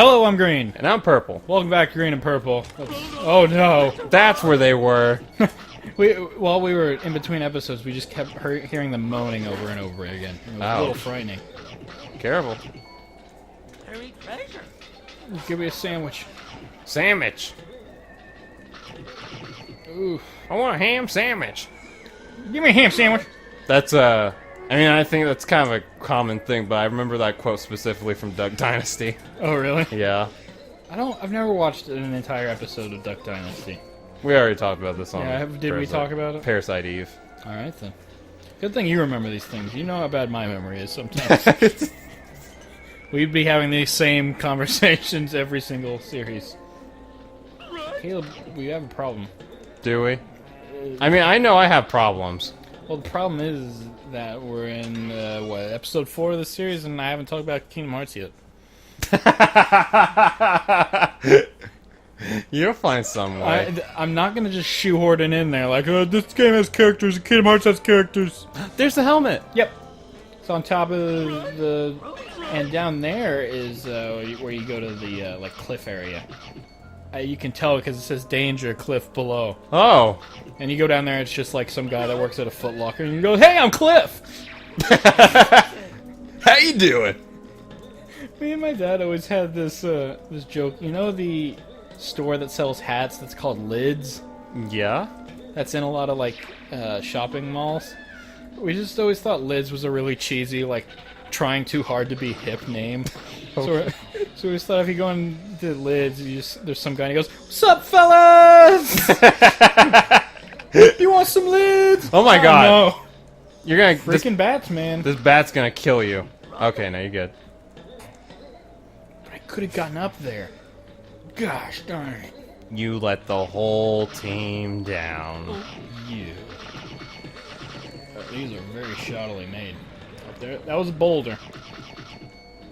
Hello, I'm Green. And I'm Purple. Welcome back to Green and Purple. Oh no. That's where they were. While we were in between episodes, we just kept hearing them moaning over and over again. It was a little frightening. Careful. Give me a sandwich. Sandwich. Ooh. I want a ham sandwich. Give me a ham sandwich. That's, I mean, I think that's kind of a common thing, but I remember that quote specifically from Duck Dynasty. Oh, really? Yeah. I've never watched an entire episode of Duck Dynasty. We already talked about this on Did we talk about it? Parasite Eve. Alright, then. Good thing you remember these things. You know how bad my memory is sometimes. We'd be having these same conversations every single series. Caleb, we have a problem. Do we? I mean, I know I have problems. Well, the problem is that we're in, episode 4 of the series, and I haven't talked about Kingdom Hearts yet. You'll find some way. I'm not going to just shoehorn it in there, like, this game has characters, Kingdom Hearts has characters. There's the helmet. Yep. It's on top of the... And down there is where you go to the, cliff area. You can tell because it says danger, cliff below. Oh. And you go down there, it's just like some guy that works at a Foot Locker, and you go, hey, I'm Cliff! How you doing? Me and my dad always had this this joke. You know the store that sells hats that's called Lids? Yeah? That's in a lot of, shopping malls? We just always thought Lids was a really cheesy, trying too hard to be hip name. Okay. So we just thought if you go into Lids, there's some guy and he goes, "What's up, fellas? You want some Lids?" Oh my god. No. You're gonna... Freaking bats, man. This bat's gonna kill you. Okay, now you're good. But I could have gotten up there. Gosh darn it. You let the whole team down. You. These are very shoddily made. Up there, that was a boulder.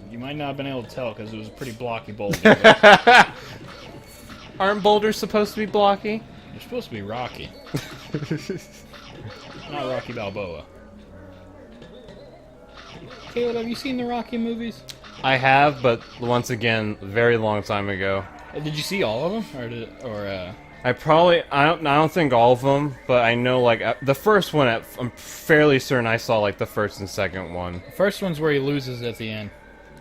You might not have been able to tell because it was a pretty blocky boulder. Aren't boulders supposed to be blocky? You're supposed to be rocky. Not Rocky Balboa. Caleb, have you seen the Rocky movies? I have, but once again, a very long time ago. Did you see all of them, I don't think all of them, but I know the first one. I'm fairly certain I saw the first and second one. The first one's where he loses at the end,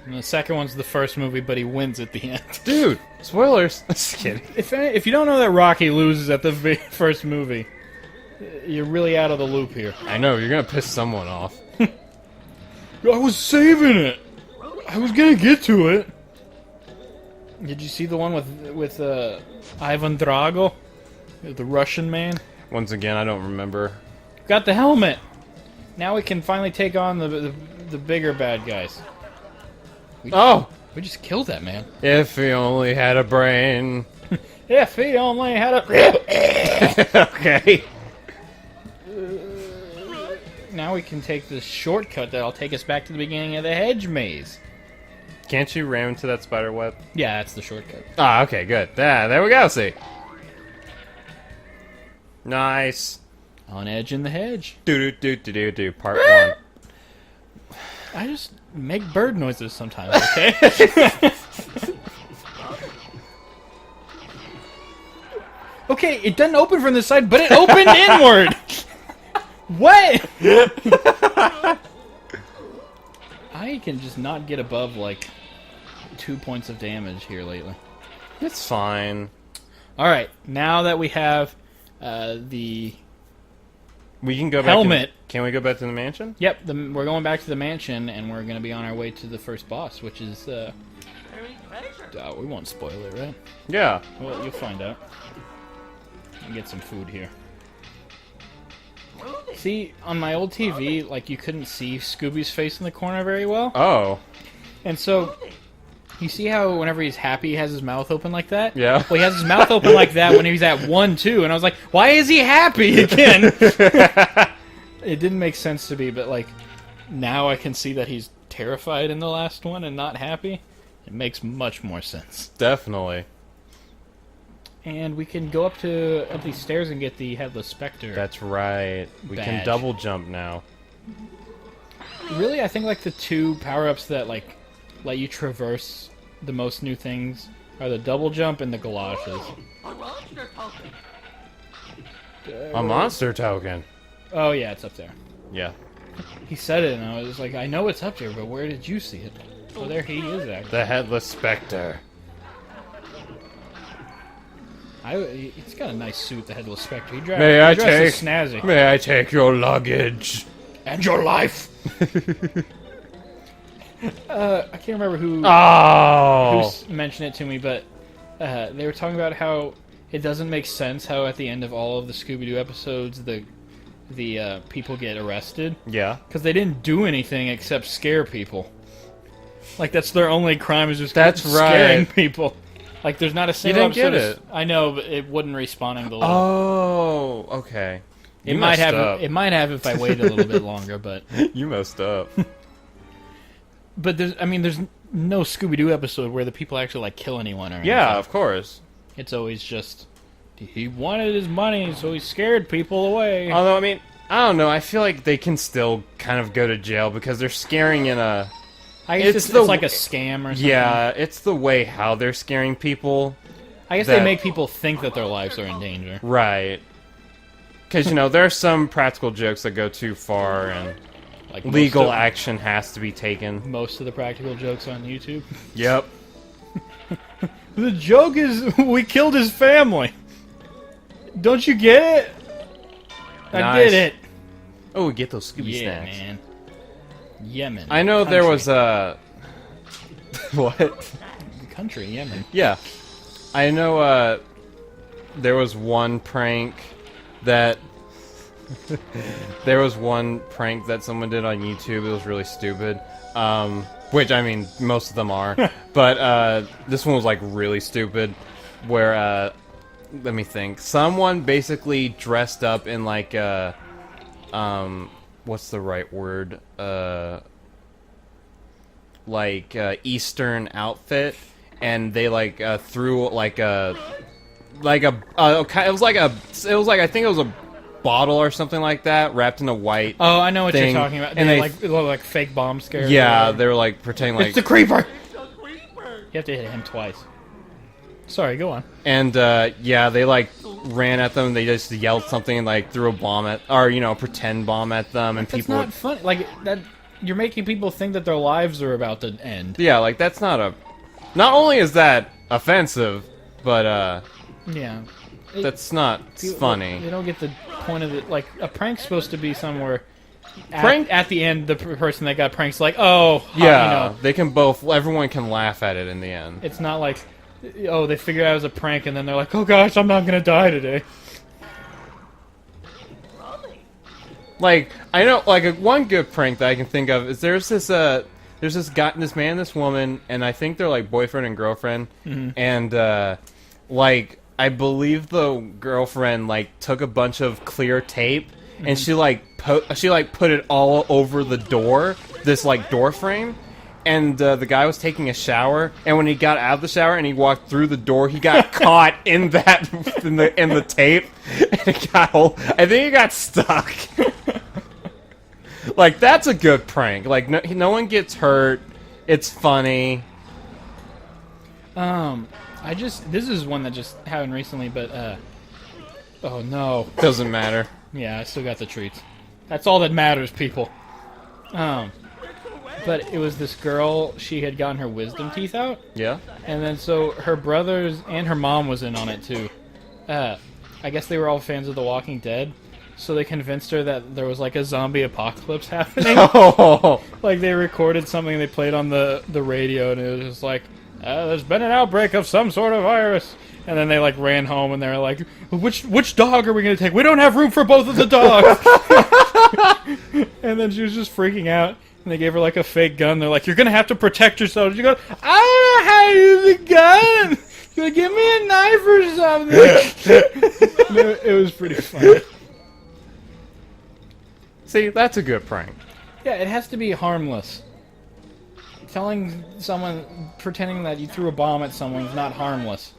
and the second one's the first movie, but he wins at the end. Dude, spoilers. Just kidding. If you don't know that Rocky loses at the first movie, you're really out of the loop here. I know you're gonna piss someone off. I was saving it. I was gonna get to it. Did you see the one with Ivan Drago, the Russian man? Once again, I don't remember. Got the helmet. Now we can finally take on the bigger bad guys. We just killed that man. If he only had a brain. If he only had a... Okay. Now we can take this shortcut that'll take us back to the beginning of the hedge maze. Can't you ram into that spider web? Yeah, that's the shortcut. Ah, okay, good. There we go, see. Nice. On edge in the hedge. Do, part 1. I just make bird noises sometimes, okay? Okay, it doesn't open from this side, but it opened inward! What? I can just not get above, 2 points of damage here lately. It's fine. Alright, now that we have the We can go helmet. Can we go back to the mansion? Yep, we're going back to the mansion, and we're going to be on our way to the first boss, which is, we won't spoil it, right? Yeah. Well, you'll find out. I'll get some food here. See, on my old TV, you couldn't see Scooby's face in the corner very well. Oh. And so, you see how whenever he's happy, he has his mouth open like that? Yeah. Well, he has his mouth open like that when he's at 1, 2, and I was like, why is he happy again? It didn't make sense to me, but, now I can see that he's terrified in the last one and not happy. It makes much more sense. Definitely. And we can go up these stairs and get the Headless Specter. That's right. We can double jump now. Really, I think the two power-ups that let you traverse the most new things are the double jump and the galoshes. A monster token. Oh yeah, it's up there. Yeah. He said it, and I was like, I know it's up there, but where did you see it? Oh, there he is, actually. The Headless Specter. He's got a nice suit, the Headless Specter. He dresses snazzy. May I take your luggage? And your life! I can't remember who mentioned it to me, but they were talking about how it doesn't make sense how at the end of all of the Scooby-Doo episodes the people get arrested. Yeah. Because they didn't do anything except scare people. Like, that's their only crime, is just scaring people. Like, there's not a single episode. You didn't get it. I know, but it wasn't respawning the little... Oh, okay. It might have if I waited a little bit longer, but... You messed up. But there's no Scooby-Doo episode where the people actually, like, kill anyone or anything. Yeah, of course. It's always just... He wanted his money, so he scared people away. Although, I mean, I don't know. I feel like they can still kind of go to jail because they're scaring in a... I guess it's like a scam or something. Yeah, it's the way how they're scaring people. I guess they make people think that their lives are in danger. Right. Because, there are some practical jokes that go too far, and like legal action has to be taken. Most of the practical jokes on YouTube. Yep. The joke is, we killed his family. Don't you get it? Nice. I get it. Oh, we get those Scooby snacks. Yeah, man. Yemen. I know there was a... What? Country, Yemen. Yeah. I know there was one prank that... there was one prank that someone did on YouTube. It was really stupid. Which, I mean, most of them are. But this one was, like, really stupid. Where, let me think. Someone basically dressed up in, like, what's the right word? Eastern outfit, and they threw I think it was a bottle or something like that wrapped in a white. Oh, I know what thing. you're talking about. And they like fake bomb scares. Yeah, they were like pretending like it's the creeper. You have to hit him twice. Sorry, go on. And yeah, they like ran at them. They just yelled something and like threw a bomb at, or pretend bomb at them, and that's people. Not funny. Like that, you're making people think that their lives are about to end. Yeah, like that's not a. Not only is that offensive, but yeah, that's not funny. You don't get the point of it. Like a prank's supposed to be somewhere. At the end, the person that got prank's like, oh, yeah, they can both. Everyone can laugh at it in the end. It's not like. Oh, they figured out it was a prank, and then they're like, oh gosh, I'm not gonna die today. Like, I know, like, one good prank that I can think of is there's this man, this woman, and I think they're, like, boyfriend and girlfriend, and, like, I believe the girlfriend, like, took a bunch of clear tape, and she put it all over the door, this, like, door frame. And the guy was taking a shower, and when he got out of the shower and he walked through the door, he got caught in the tape, and I think he got stuck. Like, that's a good prank. Like, no one gets hurt. It's funny. This is one that just happened recently, but oh no, doesn't matter. Yeah, I still got the treats. That's all that matters, people. But it was this girl, she had gotten her wisdom teeth out. Yeah. And then so her brothers and her mom was in on it too. I guess they were all fans of The Walking Dead. So they convinced her that there was like a zombie apocalypse happening. Oh. Like they recorded something they played on the radio, and it was just like, there's been an outbreak of some sort of virus. And then they like ran home and they were like, which dog are we going to take? We don't have room for both of the dogs. And then she was just freaking out. And they gave her like a fake gun. They're like, you're going to have to protect yourself. She goes, I don't know how to use a gun. You gonna give me a knife or something? No, it was pretty funny. See, that's a good prank. Yeah, it has to be harmless. Telling someone, pretending that you threw a bomb at someone is not harmless.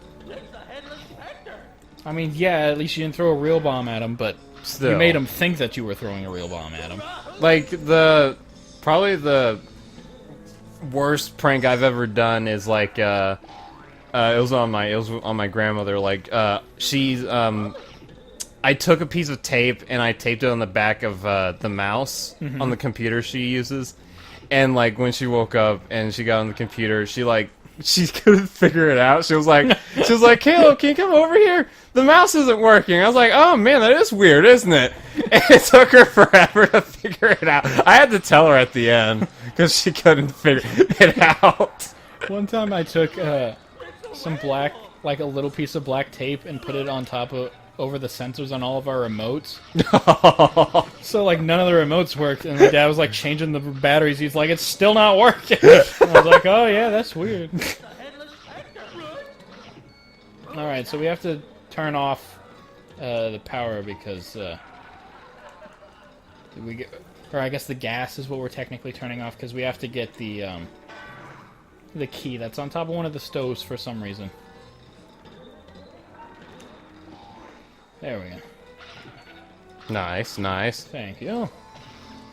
I mean, yeah, at least you didn't throw a real bomb at him, but still, you made him think that you were throwing a real bomb at him. Like, probably the worst prank I've ever done is like it was on my grandmother. Like she's I took a piece of tape and I taped it on the back of the mouse on the computer she uses, and like when she woke up and she got on the computer, she couldn't figure it out. She was like, Caleb, can you come over here? The mouse isn't working. I was like, oh man, that is weird, isn't it? And it took her forever to figure it out. I had to tell her at the end because she couldn't figure it out. One time I took some black, like a little piece of black tape, and put it on top of over the sensors on all of our remotes. So like none of the remotes worked, and my dad was like changing the batteries. He's like, it's still not working. I was like, oh yeah, that's weird. All right, so we have to turn off the power because we get, or I guess the gas is what we're technically turning off because we have to get the key that's on top of one of the stoves for some reason. There we go. Nice, nice. Thank you.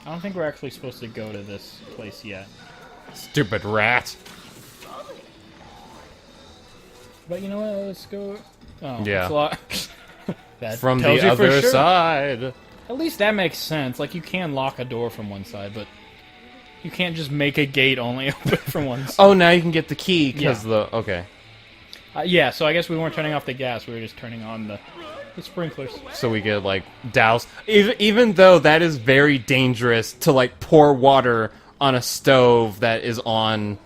I don't think we're actually supposed to go to this place yet. Stupid rat. But you know what? Let's go. Oh, Yeah. That's a lot. That From tells the you for other sure. side. At least that makes sense. Like, you can lock a door from one side, but you can't just make a gate only open from one side. Oh, now you can get the key because Yeah. Okay. Yeah, so I guess we weren't turning off the gas. We were just turning on the sprinklers. So we could like douse. Even though that is very dangerous to like pour water on a stove that is on.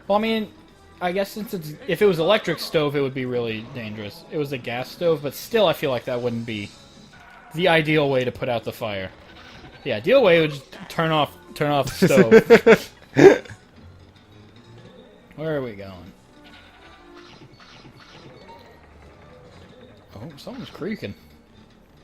Well, I mean, I guess if it was electric stove, it would be really dangerous. It was a gas stove, but still, I feel like that wouldn't be the ideal way to put out the fire. The ideal way would just turn off the stove. Where are we going? Oh, something's creaking.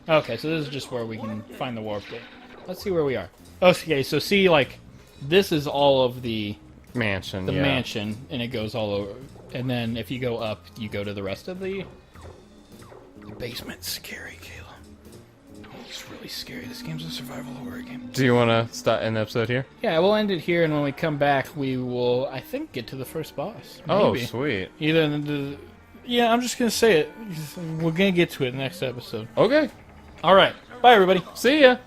Okay, so this is just where we can find the warp gate. Let's see where we are. Okay, so see, like, this is all of the Mansion. mansion, and it goes all over. And then if you go up, you go to the rest of the basement's scary, Caleb. It's really scary. This game's a survival horror game. Do you want to start an episode here? Yeah, we'll end it here, and when we come back, we will, I think, get to the first boss. Oh, Maybe. sweet. Either yeah, I'm just gonna say it. We're gonna get to it next episode. Okay. All right. Bye, everybody. See ya.